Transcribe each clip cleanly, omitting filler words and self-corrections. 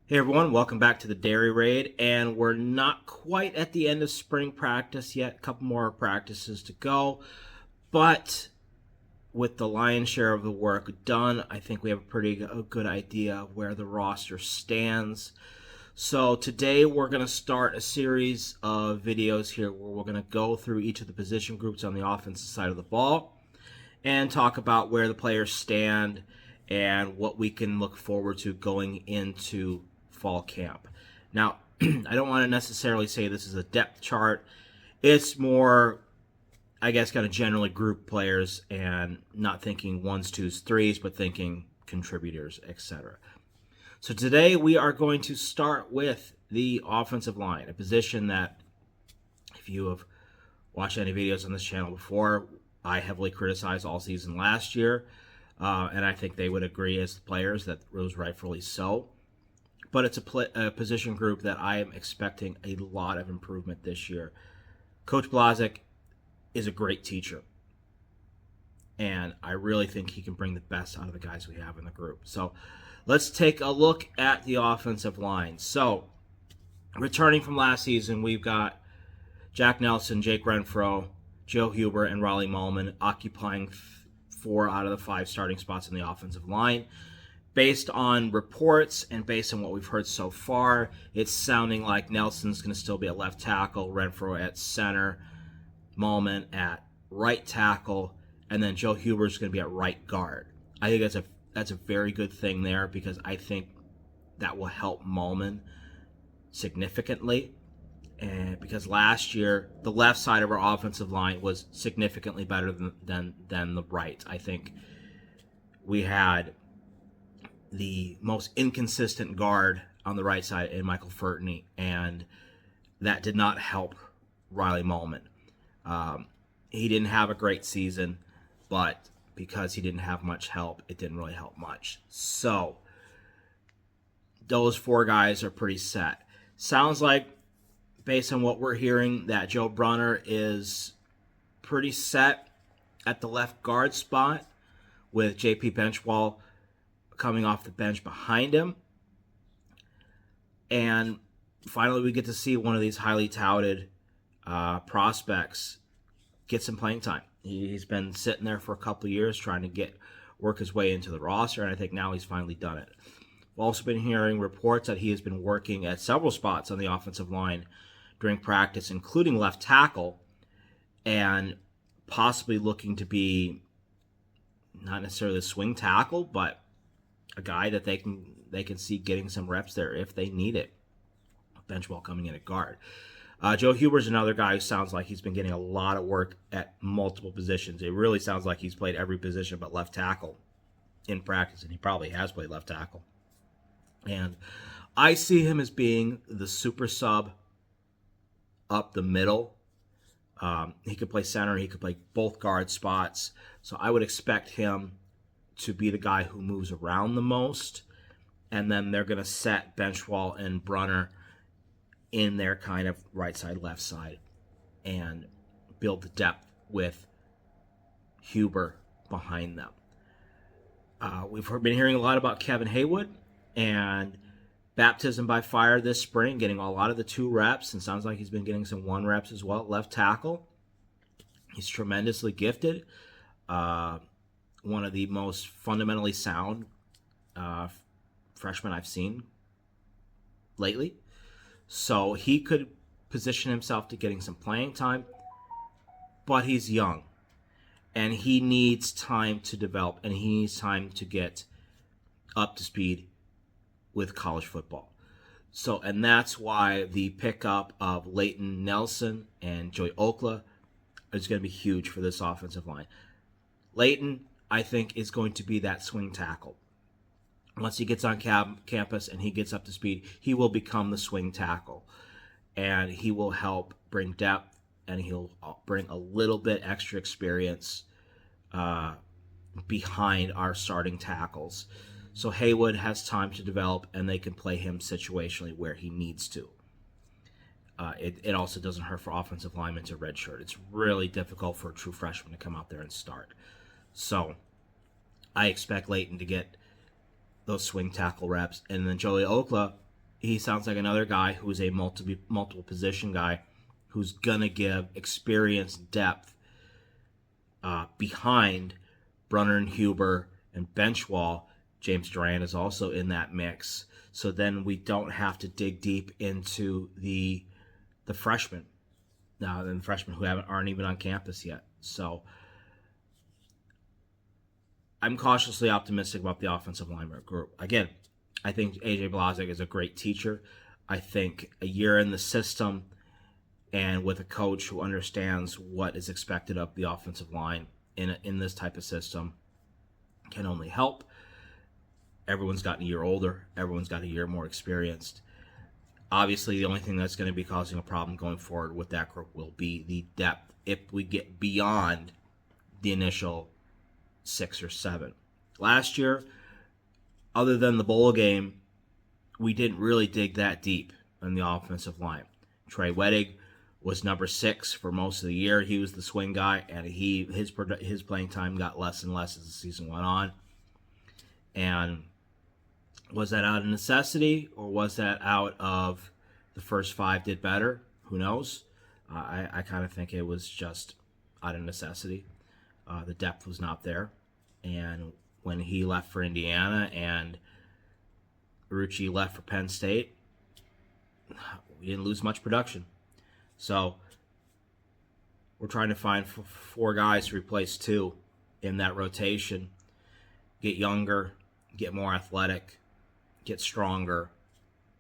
Hey everyone, welcome back to the Dairy Raid, and we're not quite at the end of spring practice yet. A couple more practices to go, but with the lion's share of the work done, I think we have a pretty good idea of where the roster stands. So today we're going to start a series of videos here where we're going to go through each of the position groups on the offensive side of the ball and talk about where the players stand and what we can look forward to going into fall camp. Now, I don't want to necessarily say this is a depth chart. It's more, I guess, kind of generally group players and not thinking ones, twos, threes, but thinking contributors, etc. So today we are going to start with the offensive line, a position that, if you have watched any videos on this channel before, I heavily criticized all season last year, and I think they would agree as the players that it was rightfully so. But it's a position group that I am expecting a lot of improvement this year. Coach Blazek is a great teacher, and I really think he can bring the best out of the guys we have in the group. So let's take a look at the offensive line. So returning from last season, we've got Jack Nelson, Jake Renfro, Joe Huber, and Raleigh Malman occupying 4 out of the 5 starting spots in the offensive line. Based on reports and based on what we've heard so far, it's sounding like Nelson's going to still be at left tackle, Renfro at center, Malman at right tackle, and then Joe Huber's going to be at right guard. I think that's a very good thing there because I think that will help Malman significantly. And because last year the left side of our offensive line was significantly better than the right. I think we had the most inconsistent guard on the right side in Michael Furtney, and that did not help Riley Malman. He didn't have a great season, but because he didn't have much help, it didn't really help much. So those 4 guys are pretty set. Sounds like, based on what we're hearing, that Joe Brunner is pretty set at the left guard spot with JP Benchwall coming off the bench behind him. And finally, we get to see one of these highly touted prospects get some playing time. He's been sitting there for a couple of years trying to work his way into the roster, and I think now he's finally done it. We've also been hearing reports that he has been working at several spots on the offensive line during practice, including left tackle, and possibly looking to be not necessarily a swing tackle, but a guy that they can see getting some reps there if they need it. Benchwell coming in at guard. Joe Huber's another guy who sounds like he's been getting a lot of work at multiple positions. It really sounds like he's played every position but left tackle in practice, and he probably has played left tackle. And I see him as being the super sub up the middle. He could play center. He could play both guard spots. So I would expect him to be the guy who moves around the most. And then they're going to set Benchwall and Brunner in their kind of right side, left side, and build the depth with Huber behind them. We've been hearing a lot about Kevin Haywood and baptism by fire this spring, getting a lot of the 2 reps, and sounds like he's been getting some 1 reps as well at left tackle. He's tremendously gifted. One of the most fundamentally sound freshmen I've seen lately. So he could position himself to getting some playing time, but he's young, and he needs time to develop, and he needs time to get up to speed with college football. So, and that's why the pickup of Leighton Nelson and Joey Okla is going to be huge for this offensive line. Leighton, I think, is going to be that swing tackle. Once he gets on campus and he gets up to speed, he will become the swing tackle. And he will help bring depth, and he'll bring a little bit extra experience behind our starting tackles. So Haywood has time to develop, and they can play him situationally where he needs to. It also doesn't hurt for offensive linemen to redshirt. It's really difficult for a true freshman to come out there and start. So I expect Leighton to get those swing tackle reps. And then Joey Okla, he sounds like another guy who's a multiple position guy who's going to give experience, depth behind Brunner and Huber and Benchwall. James Durant is also in that mix. So then we don't have to dig deep into the freshmen. Now, the freshmen who aren't even on campus yet. So I'm cautiously optimistic about the offensive line group. Again, I think A.J. Blazek is a great teacher. I think a year in the system and with a coach who understands what is expected of the offensive line in this type of system can only help. Everyone's gotten a year older. Everyone's got a year more experienced. Obviously, the only thing that's going to be causing a problem going forward with that group will be the depth if we get beyond the initial 6 or 7. Last year, other than the bowl game, we didn't really dig that deep in the offensive line. Trey Wettig was number 6 for most of the year. He was the swing guy, and his playing time got less and less as the season went on. And was that out of necessity, or was that out of the first 5 did better? Who knows? I kind of think it was just out of necessity. The depth was not there. And when he left for Indiana and Rucci left for Penn State, we didn't lose much production. So we're trying to find 4 guys to replace 2 in that rotation. Get younger, get more athletic, get stronger,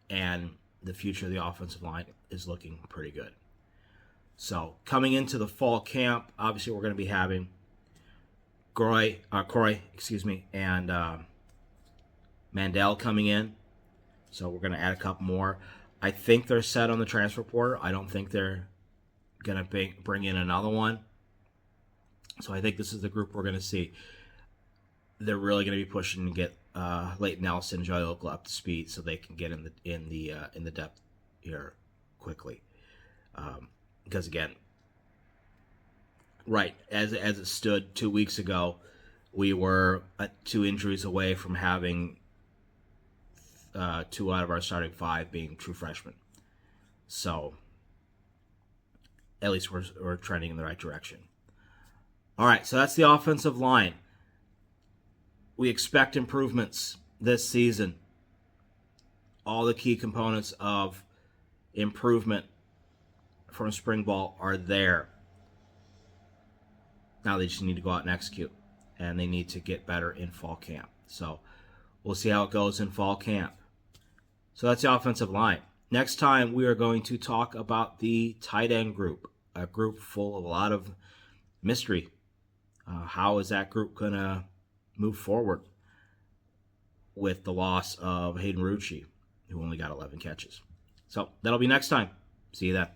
and the future of the offensive line is looking pretty good. So coming into the fall camp, obviously we're going to be having Croy, and Mandel coming in. So we're going to add a couple more. I think they're set on the transfer portal. I don't think they're going to bring in another one. So I think this is the group we're going to see. They're really going to be pushing to get Leighton Nelson, Joey Oakland up to speed so they can get in the depth here quickly. Because again, right as it stood 2 weeks ago, we were 2 injuries away from having 2 out of our starting 5 being true freshmen. So at least we're trending in the right direction. All right, so that's the offensive line. We expect improvements this season. All the key components of improvement from spring ball are there. Now they just need to go out and execute, and they need to get better in fall camp. So we'll see how it goes in fall camp. So that's the offensive line. Next time we are going to talk about the tight end group, a group full of a lot of mystery. How is that group going to move forward with the loss of Hayden Rucci, who only got 11 catches? So that'll be next time. See you then.